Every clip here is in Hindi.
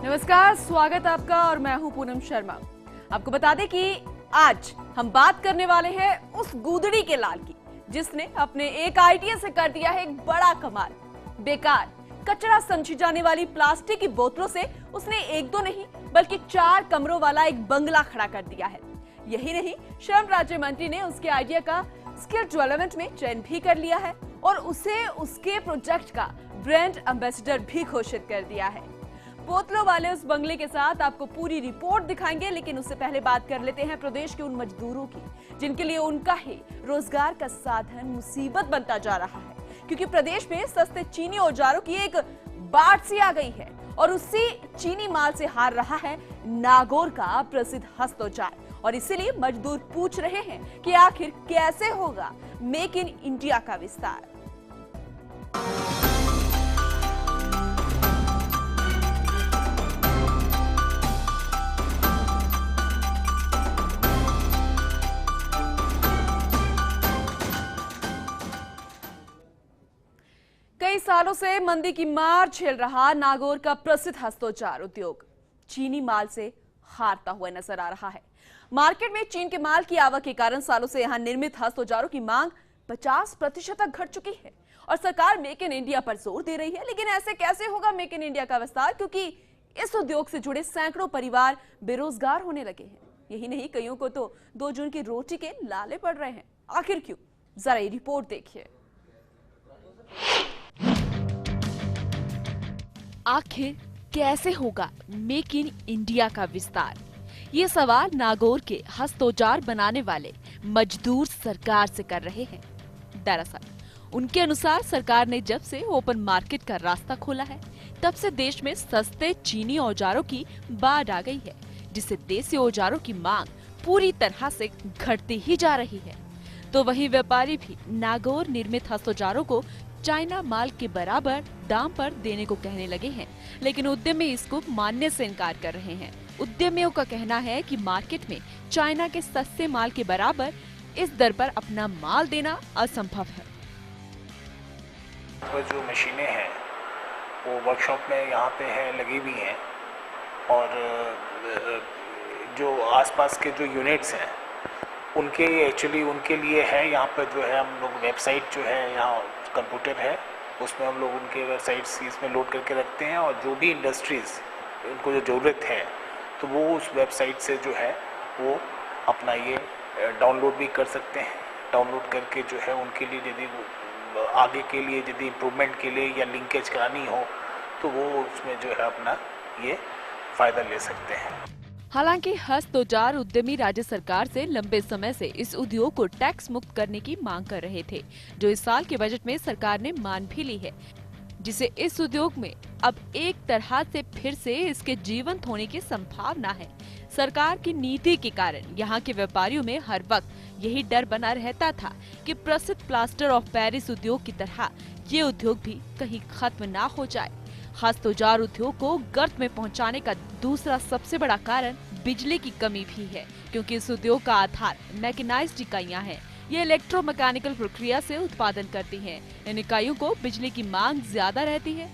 नमस्कार, स्वागत आपका और मैं हूं पूनम शर्मा। आपको बता दें कि आज हम बात करने वाले हैं उस गूदड़ी के लाल की जिसने अपने एक आइडिया से कर दिया है एक बड़ा कमाल। बेकार कचरा समझी जाने वाली प्लास्टिक की बोतलों से उसने एक दो नहीं बल्कि 4 कमरों वाला एक बंगला खड़ा कर दिया है। यही नहीं, श्रम राज्य मंत्री ने उसके आइडिया का स्किल डेवलपमेंट में चयन भी कर लिया है और उसे उसके प्रोजेक्ट का ब्रांड एम्बेसडर भी घोषित कर दिया है। बोतलों वाले उस बंगले के साथ आपको पूरी रिपोर्ट दिखाएंगे, लेकिन उससे पहले बात कर लेते हैं प्रदेश के उन मजदूरों की जिनके लिए उनका ही रोजगार का साधन मुसीबत बनता जा रहा है, क्योंकि प्रदेश में सस्ते चीनी औजारों की एक बाढ़ सी आ गई है और उसी चीनी माल से हार रहा है नागौर का प्रसिद्ध हस्त औजार। और इसीलिए मजदूर पूछ रहे हैं कि आखिर कैसे होगा मेक इन इंडिया का विस्तार। कई सालों से मंदी की मार झेल रहा नागौर का प्रसिद्ध हस्तौजार उद्योग चीनी माल से हारता हुआ नजर आ रहा है। मार्केट में चीन के माल की आवक के कारण सालों से यहां निर्मित हस्तौजारों की मांग 50% तक घट चुकी है और सरकार मेक इन इंडिया पर जोर दे रही है। लेकिन ऐसे कैसे होगा मेक इन इंडिया का विस्तार, क्योंकि इस उद्योग से जुड़े सैकड़ों परिवार बेरोजगार होने लगे हैं। यही नहीं, कईयों को तो 2 जून की रोटी के लाले पड़ रहे हैं। आखिर क्यों, जरा ये रिपोर्ट देखिए। आखिर कैसे होगा मेक इन इंडिया का विस्तार, ये सवाल नागौर के हस्तौजार बनाने वाले मजदूर सरकार से कर रहे हैं। दरअसल उनके अनुसार सरकार ने जब से ओपन मार्केट का रास्ता खोला है तब से देश में सस्ते चीनी औजारों की बाढ़ आ गई है, जिससे देसी औजारों की मांग पूरी तरह से घटती ही जा रही है। तो वहीं व्यापारी भी नागौर निर्मित हस्तौजारों को चाइना माल के बराबर दाम पर देने को कहने लगे हैं, लेकिन उद्यमी इसको मानने से इनकार कर रहे हैं। उद्यमियों का कहना है कि मार्केट में चाइना के सस्ते माल के बराबर इस दर पर अपना माल देना असंभव है। तो जो मशीनें हैं वो वर्कशॉप में यहाँ पे है लगी हुई हैं और जो आसपास के जो यूनिट्स हैं उनके एक्चुअली उनके लिए है। यहाँ पर जो है हम लोग वेबसाइट जो है यहाँ कंप्यूटर है उसमें हम लोग उनके वेबसाइट्स इसमें लोड करके रखते हैं और जो भी इंडस्ट्रीज़ उनको जो ज़रूरत है तो वो उस वेबसाइट से जो है वो अपना ये डाउनलोड भी कर सकते हैं। डाउनलोड करके जो है उनके लिए यदि आगे के लिए यदि इम्प्रूवमेंट के लिए या लिंकेज करानी हो तो वो उसमें जो है अपना ये फ़ायदा ले सकते हैं। हालांकि हस्तौजार उद्यमी राज्य सरकार से लंबे समय से इस उद्योग को टैक्स मुक्त करने की मांग कर रहे थे, जो इस साल के बजट में सरकार ने मान भी ली है, जिसे इस उद्योग में अब एक तरह से फिर से इसके जीवंत होने की संभावना है। सरकार की नीति के कारण यहाँ के व्यापारियों में हर वक्त यही डर बना रहता था कि प्रसिद्ध प्लास्टर ऑफ पेरिस उद्योग की तरह ये उद्योग भी कहीं खत्म ना हो जाए। हस्तौजार उद्योग को गर्त में पहुंचाने का दूसरा सबसे बड़ा कारण बिजली की कमी भी है, क्योंकि इस उद्योग का आधार मैकेनाइज्ड इकाइयां हैं। ये इलेक्ट्रोमैकेनिकल प्रक्रिया से उत्पादन करती हैं। इन इकाइयों को बिजली की मांग ज्यादा रहती है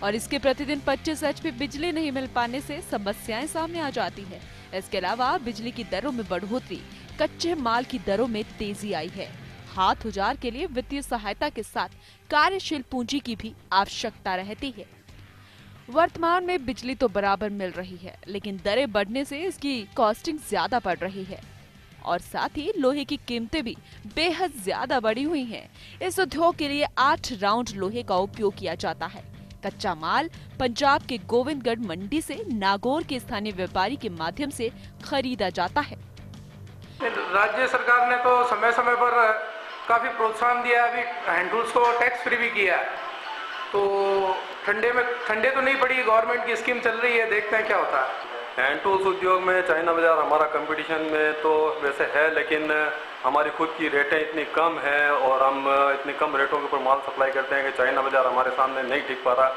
और इसके प्रतिदिन 25 HP बिजली नहीं मिल पाने से समस्याएं सामने आ जाती है। इसके अलावा बिजली की दरों में बढ़ोतरी, कच्चे माल की दरों में तेजी आई है। हाथ औजार के लिए वित्तीय सहायता के साथ कार्यशील पूंजी की भी आवश्यकता रहती है। वर्तमान में बिजली तो बराबर मिल रही है, लेकिन दरें बढ़ने से इसकी कॉस्टिंग ज्यादा पड़ रही है और साथ ही लोहे की कीमतें भी बेहद ज्यादा बढ़ी हुई हैं। इस उद्योग के लिए 8 राउंड लोहे का उपयोग किया जाता है। कच्चा माल पंजाब के गोविंदगढ़ मंडी से नागौर के स्थानीय व्यापारी के माध्यम से खरीदा जाता है। राज्य सरकार ने तो समय समय पर काफी प्रोत्साहन दिया, अभी हैंड टूल्स को टैक्स फ्री भी किया। तो ठंडे तो नहीं पड़ी, गवर्नमेंट की स्कीम चल रही है, देखते हैं क्या होता है। हैंड टूल्स उद्योग में चाइना बाजार हमारा कंपटीशन में तो वैसे है, लेकिन हमारी खुद की रेटें इतनी कम है और हम इतने कम रेटों के ऊपर माल सप्लाई करते हैं कि चाइना बाजार हमारे सामने नहीं टिक पा रहा।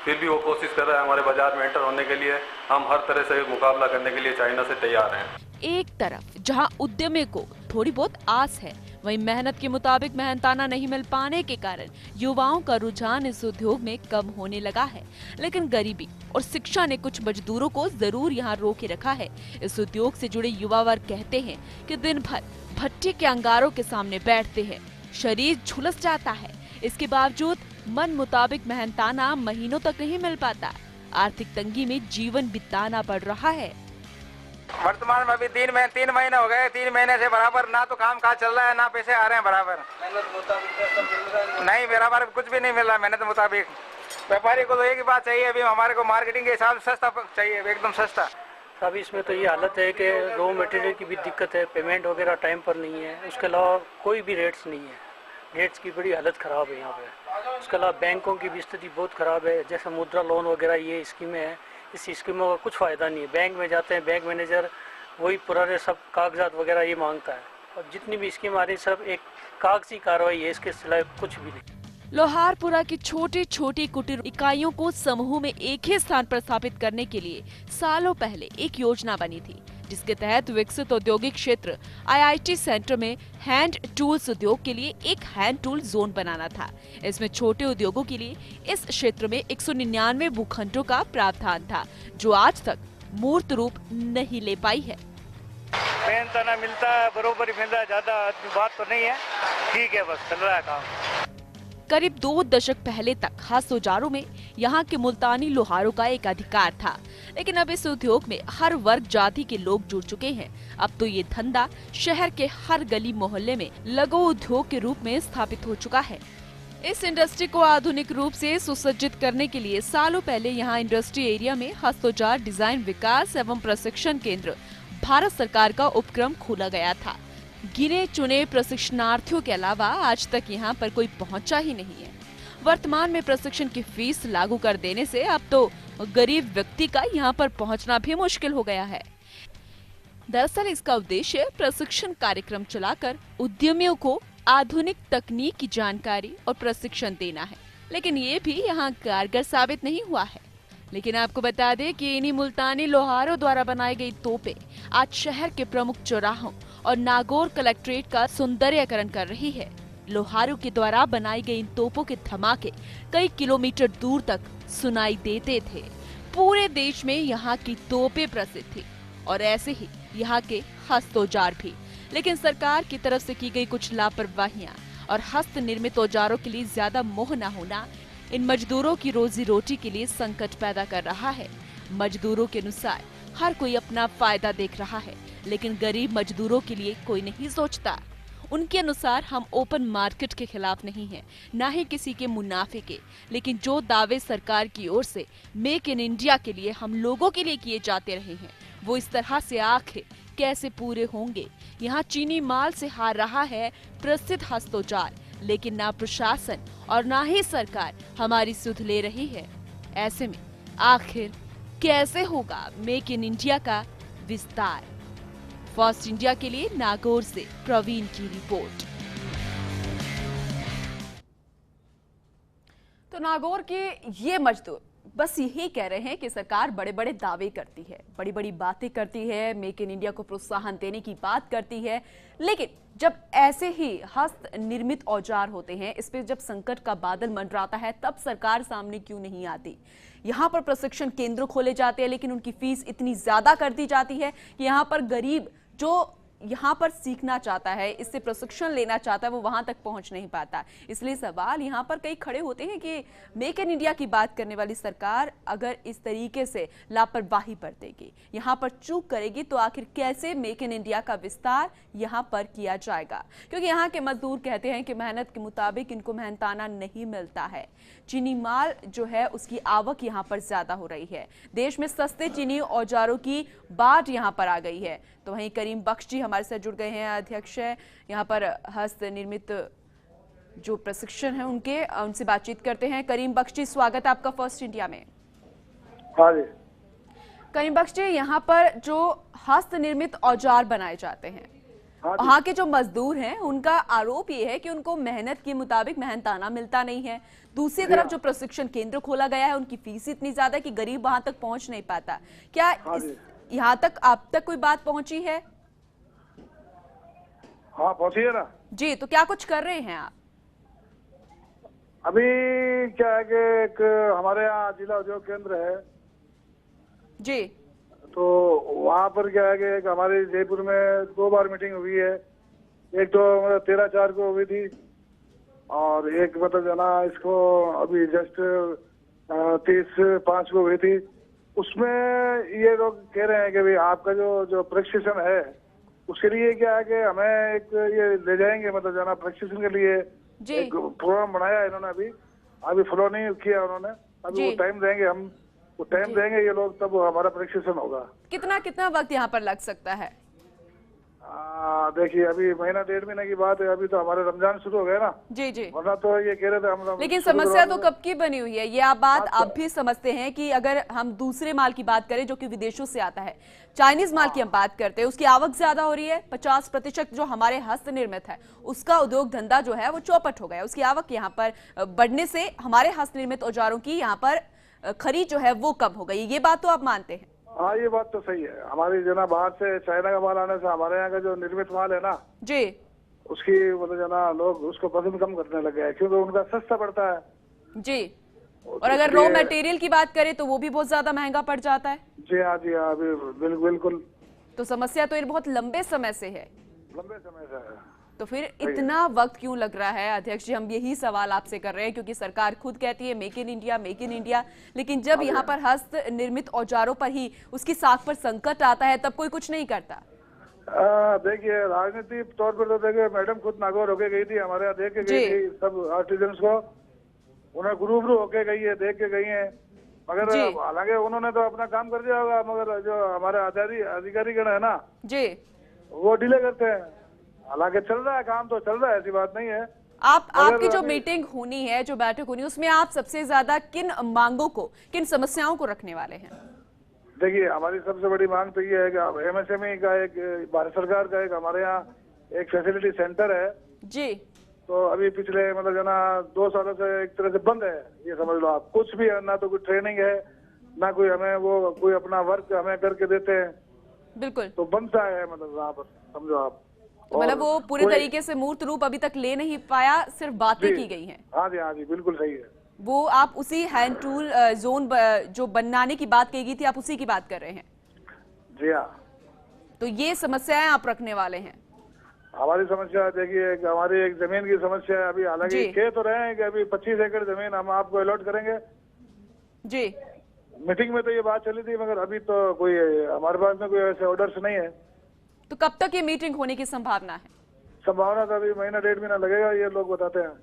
फिर भी वो कोशिश कर रहा है हमारे बाजार में एंटर होने के लिए। हम हर तरह से मुकाबला करने के लिए चाइना से तैयार हैं। एक तरफ जहां उद्यमी को थोड़ी बहुत आस है, वहीं मेहनत के मुताबिक मेहनताना नहीं मिल पाने के कारण युवाओं का रुझान इस उद्योग में कम होने लगा है। लेकिन गरीबी और शिक्षा ने कुछ मजदूरों को जरूर यहाँ रोके रखा है। इस उद्योग से जुड़े युवा वर्ग कहते हैं कि दिन भर भट्टी के अंगारों के सामने बैठते हैं, शरीर झुलस जाता है। इसके बावजूद मन मुताबिक मेहनताना महीनों तक नहीं मिल पाता। आर्थिक तंगी में जीवन बिताना पड़ रहा है। वर्तमान में अभी 3 महीने हो गए, 3 महीने से बराबर ना तो काम काज चल रहा है, ना पैसे आ रहे हैं बराबर। नहीं, बराबर कुछ भी नहीं मिल रहा मेहनत मुताबिक। व्यापारी को तो एक ही बात चाहिए, अभी हमारे को मार्केटिंग के हिसाब से सस्ता चाहिए, एकदम सस्ता। अभी इसमें तो ये हालत है कि रॉ मटेरियल की भी दिक्कत है, पेमेंट वगैरह टाइम पर नहीं है। उसके अलावा कोई भी रेट्स नहीं है, रेट्स की बड़ी हालत ख़राब है यहाँ पे। उसके अलावा बैंकों की भी स्थिति बहुत ख़राब है। जैसे मुद्रा लोन वगैरह ये स्कीमें हैं, इस स्कीमों का कुछ फ़ायदा नहीं है। बैंक में जाते हैं, बैंक मैनेजर वही पुराने सब कागजात वगैरह ये मांगता है, और जितनी भी स्कीम आ रही सब एक कागजी कार्रवाई है, इसके सिवाय कुछ भी नहीं। लोहारपुरा की छोटी छोटी कुटीर इकाइयों को समूह में एक ही स्थान पर स्थापित करने के लिए सालों पहले एक योजना बनी थी, जिसके तहत विकसित औद्योगिक क्षेत्र IIT सेंटर में हैंड टूल्स उद्योग के लिए एक हैंड टूल जोन बनाना था। इसमें छोटे उद्योगों के लिए इस क्षेत्र में 199 भूखंडों का प्रावधान था, जो आज तक मूर्त रूप नहीं ले पाई है। मेहनताना मिलता है, बरोबर ही मिलता है, ज्यादा बात तो नहीं है, ठीक है, बस चल रहा है काम। करीब 2 दशक पहले तक हस्त औजारों में यहाँ के मुल्तानी लोहारों का एक अधिकार था, लेकिन अब इस उद्योग में हर वर्ग जाति के लोग जुड़ चुके हैं। अब तो ये धंधा शहर के हर गली मोहल्ले में लघु उद्योग के रूप में स्थापित हो चुका है। इस इंडस्ट्री को आधुनिक रूप से सुसज्जित करने के लिए सालों पहले यहाँ इंडस्ट्री एरिया में हस्त औजार डिजाइन विकास एवं प्रशिक्षण केंद्र भारत सरकार का उपक्रम खोला गया था। गिने चुने प्रशिक्षणार्थियों के अलावा आज तक यहाँ पर कोई पहुँचा ही नहीं है। वर्तमान में प्रशिक्षण की फीस लागू कर देने से अब तो गरीब व्यक्ति का यहाँ पर पहुँचना भी मुश्किल हो गया है। दरअसल इसका उद्देश्य प्रशिक्षण कार्यक्रम चलाकर उद्यमियों को आधुनिक तकनीक की जानकारी और प्रशिक्षण देना है, लेकिन ये भी यहाँ कारगर साबित नहीं हुआ है। लेकिन आपको बता दें कि इन्हीं मुल्तानी लोहारों द्वारा बनाई गई तोपें आज शहर के प्रमुख चौराहों और नागौर कलेक्ट्रेट का सौंदर्यकरण कर रही है। लोहारों के द्वारा बनाई गई इन तोपों के धमाके कई किलोमीटर दूर तक सुनाई देते थे। पूरे देश में यहाँ की तोपें प्रसिद्ध थी और ऐसे ही यहाँ के हस्त औजार भी। लेकिन सरकार की तरफ से की गई कुछ लापरवाहियां और हस्त निर्मित औजारों के लिए ज्यादा मोह न होना इन मजदूरों की रोजी रोटी के लिए संकट पैदा कर रहा है। मजदूरों के अनुसार हर कोई अपना फायदा देख रहा है, लेकिन गरीब मजदूरों के लिए कोई नहीं सोचता। उनके अनुसार हम ओपन मार्केट के खिलाफ नहीं हैं, ना ही किसी के मुनाफे के, लेकिन जो दावे सरकार की ओर से मेक इन इंडिया के लिए हम लोगों के लिए किए जाते रहे हैं, वो इस तरह से आखिर कैसे पूरे होंगे। यहाँ चीनी माल से हार रहा है प्रसिद्ध हस्त औजार, लेकिन ना प्रशासन और ना ही सरकार हमारी सुध ले रही है। ऐसे में आखिर कैसे होगा मेक इन इंडिया का विस्तार? फर्स्ट इंडिया के लिए नागौर से प्रवीण की रिपोर्ट। तो नागौर के ये मजदूर बस यही कह रहे हैं कि सरकार बड़े बड़े दावे करती है, बड़ी बड़ी बातें करती है, मेक इन इंडिया को प्रोत्साहन देने की बात करती है, लेकिन जब ऐसे ही हस्त निर्मित औजार होते हैं, इस पे जब संकट का बादल मंडराता है, तब सरकार सामने क्यों नहीं आती? यहाँ पर प्रशिक्षण केंद्र खोले जाते हैं, लेकिन उनकी फीस इतनी ज्यादा कर दी जाती है कि यहाँ पर गरीब जो यहाँ पर सीखना चाहता है, इससे प्रशिक्षण लेना चाहता है, वो वहां तक पहुंच नहीं पाता। इसलिए सवाल यहाँ पर कई खड़े होते हैं कि मेक इन इंडिया की बात करने वाली सरकार अगर इस तरीके से लापरवाही बरतेगी, यहाँ पर चूक करेगी, तो आखिर कैसे मेक इन इंडिया का विस्तार यहाँ पर किया जाएगा? क्योंकि यहाँ के मजदूर कहते हैं कि मेहनत के मुताबिक इनको मेहनताना नहीं मिलता है। चीनी माल जो है उसकी आवक यहाँ पर ज्यादा हो रही है। देश में सस्ते चीनी औजारों की बाढ़ यहाँ पर आ गई है। तो वहीं करीम बख्श जी हमारे साथ जुड़ गए हैं, अध्यक्ष है यहाँ पर हस्त निर्मित जो प्रशिक्षण है उनसे बातचीत करते हैं। करीम बख्श जी, स्वागत है आपका फर्स्ट इंडिया में। हाँ जी। करीम बख्श जी, यहाँ पर जो हस्त निर्मित औजार बनाए जाते हैं, वहाँ के जो मजदूर हैं उनका आरोप ये है कि उनको मेहनत के मुताबिक मेहनताना मिलता नहीं है। दूसरी तरफ जो प्रशिक्षण केंद्र खोला गया है, उनकी फीस इतनी ज्यादा है कि गरीब वहां तक पहुंच नहीं पाता। क्या यहाँ तक आप तक कोई बात पहुंची है? हाँ पहुंचिए ना जी। तो क्या कुछ कर रहे हैं आप? अभी क्या है कि एक हमारे यहाँ जिला उद्योग केंद्र है जी तो वहाँ पर क्या है कि एक हमारी जयपुर में 2 बार मीटिंग हुई है। एक तो मतलब 13/4 को हुई थी और एक मतलब जो ना इसको अभी जस्ट 30/5 को हुई थी। उसमें ये लोग कह रहे हैं कि भाई आपका जो प्रशिक्षण है उसके लिए क्या है कि हमें एक ये ले जाएंगे मतलब जो ना प्रशिक्षण के लिए जी एक प्रोग्राम बनाया है इन्होंने। अभी फॉलो नहीं किया उन्होंने। अभी जी। वो टाइम देंगे, हम वो टाइम देंगे ये लोग, तब हमारा प्रशिक्षण होगा। कितना वक्त यहाँ पर लग सकता है? देखिए अभी महीना 1.5 महीने की बात है। अभी तो हमारे रमजान शुरू हो गया ना। जी जी। वरना तो ये कह रहे थे हम लेकिन शुरू समस्या करवा तो कब की बनी हुई है, ये आप भी समझते हैं कि अगर हम दूसरे माल की बात करें जो कि विदेशों से आता है, चाइनीज माल की हम बात करते हैं, उसकी आवक ज्यादा हो रही है। 50% जो हमारे हस्त निर्मित है उसका उद्योग धंधा जो है वो चौपट हो गया। उसकी आवक यहाँ पर बढ़ने से हमारे हस्त निर्मित औजारों की यहाँ पर खरीद जो है वो कम हो गई। ये बात तो आप मानते हैं? हाँ ये बात तो सही है। हमारी जना बाहर से चाइना का माल आने से हमारे यहाँ का जो निर्मित माल है ना जी उसकी मतलब जना लोग उसको पसंद कम करने लगे हैं क्योंकि उनका सस्ता पड़ता है जी। और अगर रॉ मटेरियल की बात करें तो वो भी बहुत ज्यादा महंगा पड़ जाता है। जी हाँ अभी बिल्कुल। तो समस्या तो ये बहुत लंबे समय से है। लंबे समय से है। तो फिर इतना वक्त क्यों लग रहा है अध्यक्ष जी? हम यही सवाल आपसे कर रहे हैं क्योंकि सरकार खुद कहती है मेक इन इंडिया, लेकिन जब यहाँ पर हस्त निर्मित औजारों पर ही उसकी साख पर संकट आता है तब कोई कुछ नहीं करता। देखिए राजनीतिक तौर पर तो देखिए मैडम खुद नागौर होके गई थी, हमारे यहाँ देख के गई थी सब आर्टिजन्स को। उन्हें गुरूबरू होके गई है, देख के गई है। मगर हालांकि उन्होंने तो अपना काम कर दिया होगा, मगर जो हमारे अधिकारी गण है ना जी वो डिले करते हैं। हालांकि चल रहा है काम, तो चल रहा है, ऐसी बात नहीं है। आपकी जो मीटिंग होनी है, जो बैठक होनी है, उसमें आप सबसे ज्यादा किन मांगों को, किन समस्याओं को रखने वाले हैं? देखिए हमारी सबसे बड़ी मांग तो ये है कि MSME का एक भारत सरकार का एक हमारे यहाँ एक फैसिलिटी सेंटर है जी। तो अभी पिछले मतलब जना 2 सालों से एक तरह से बंद है, ये समझ लो आप। कुछ भी ना तो कोई ट्रेनिंग है ना कोई हमें वो कोई अपना वर्क हमें करके देते हैं। बिल्कुल। तो बंद सा है मतलब वहाँ पर, समझो आप। तो मतलब वो पूरे तरीके से मूर्त रूप अभी तक ले नहीं पाया, सिर्फ बातें की गई हैं। हाँ जी बिल्कुल सही है। वो आप उसी हैंड टूल जोन जो बनाने की बात कही गई थी, आप उसी की बात कर रहे हैं? जी हाँ। तो ये समस्याएं आप रखने वाले हैं? हमारी समस्या देखिए हमारी एक जमीन की समस्या है। अभी हालांकि कह तो रहे हैं कि अभी 25 एकड़ जमीन हम आपको अलॉट करेंगे जी। मीटिंग में तो ये बात चली थी, मगर अभी तो कोई हमारे पास में कोई ऐसे ऑर्डर्स नहीं है। तो कब तक ये मीटिंग होने की संभावना है? संभावना तो अभी महीना 1.5 महीना लगेगा, ये लोग बताते हैं।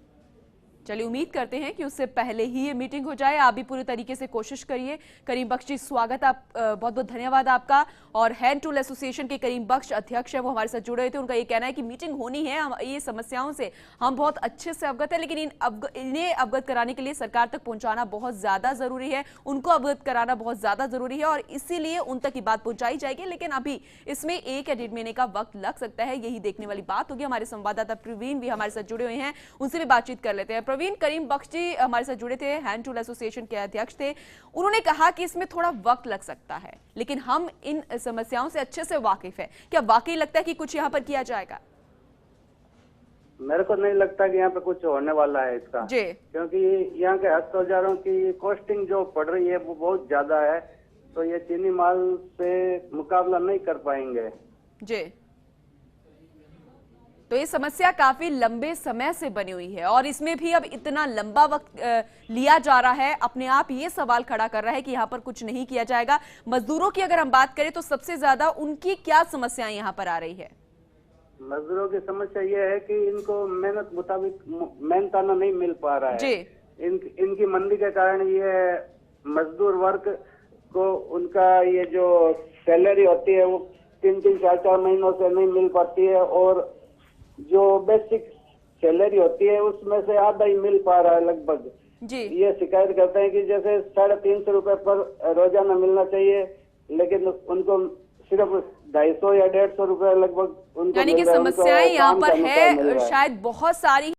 चलिए उम्मीद करते हैं कि उससे पहले ही ये मीटिंग हो जाए। आप भी पूरी तरीके से कोशिश करिए। करीम बख्श जी स्वागत, आप बहुत बहुत धन्यवाद आपका। और हैंड टूल एसोसिएशन के करीम बख्श अध्यक्ष है, वो हमारे साथ जुड़े हुए थे। उनका ये कहना है कि मीटिंग होनी है, ये समस्याओं से हम बहुत अच्छे से अवगत है, लेकिन इन्हें अवगत कराने के लिए सरकार तक पहुंचाना बहुत ज्यादा जरूरी है, उनको अवगत कराना बहुत ज्यादा जरूरी है और इसीलिए उन तक ये बात पहुंचाई जाएगी। लेकिन अभी इसमें 1 या 1.5 महीने का वक्त लग सकता है, यही देखने वाली बात होगी। हमारे संवाददाता प्रवीण भी हमारे साथ जुड़े हुए हैं, उनसे भी बातचीत कर लेते हैं। प्रवीण, करीम बख्श जी हमारे साथ जुड़े थे, हैंड टूल एसोसिएशन के अध्यक्ष थे। उन्होंने कहा कि इसमें थोड़ा वक्त लग सकता है, लेकिन हम इन समस्याओं से अच्छे से वाकिफ है। क्या वाकई लगता है कि कुछ यहाँ पर किया जाएगा? मेरे को नहीं लगता कि यहाँ पे कुछ होने वाला है इसका जी, क्योंकि यहाँ के हस्त औजारों की कॉस्टिंग जो पड़ रही है वो बहुत ज्यादा है, तो ये चीनी माल से मुकाबला नहीं कर पाएंगे जी। तो ये समस्या काफी लंबे समय से बनी हुई है और इसमें भी अब इतना लंबा वक्त लिया जा रहा है, अपने आप ये सवाल खड़ा कर रहा है कि यहाँ पर कुछ नहीं किया जाएगा। मजदूरों की अगर हम बात करें तो सबसे ज्यादा उनकी क्या समस्याएं यहाँ पर आ रही है? मजदूरों की समस्या ये है कि इनको मेहनत मुताबिक मेहनताना नहीं मिल पा रहा है जी। इनकी मंदी के कारण ये मजदूर वर्ग को उनका ये जो सैलरी होती है वो 3-3, 4-4 महीनों से नहीं मिल पाती है और जो बेसिक सैलरी होती है उसमें से आधा ही मिल पा रहा है लगभग जी। ये शिकायत करते हैं कि जैसे 350 रुपए पर रोजाना मिलना चाहिए, लेकिन उनको सिर्फ 250 या 150 रुपए लगभग उनको, यानी कि समस्याएं यहाँ पर है शायद बहुत सारी।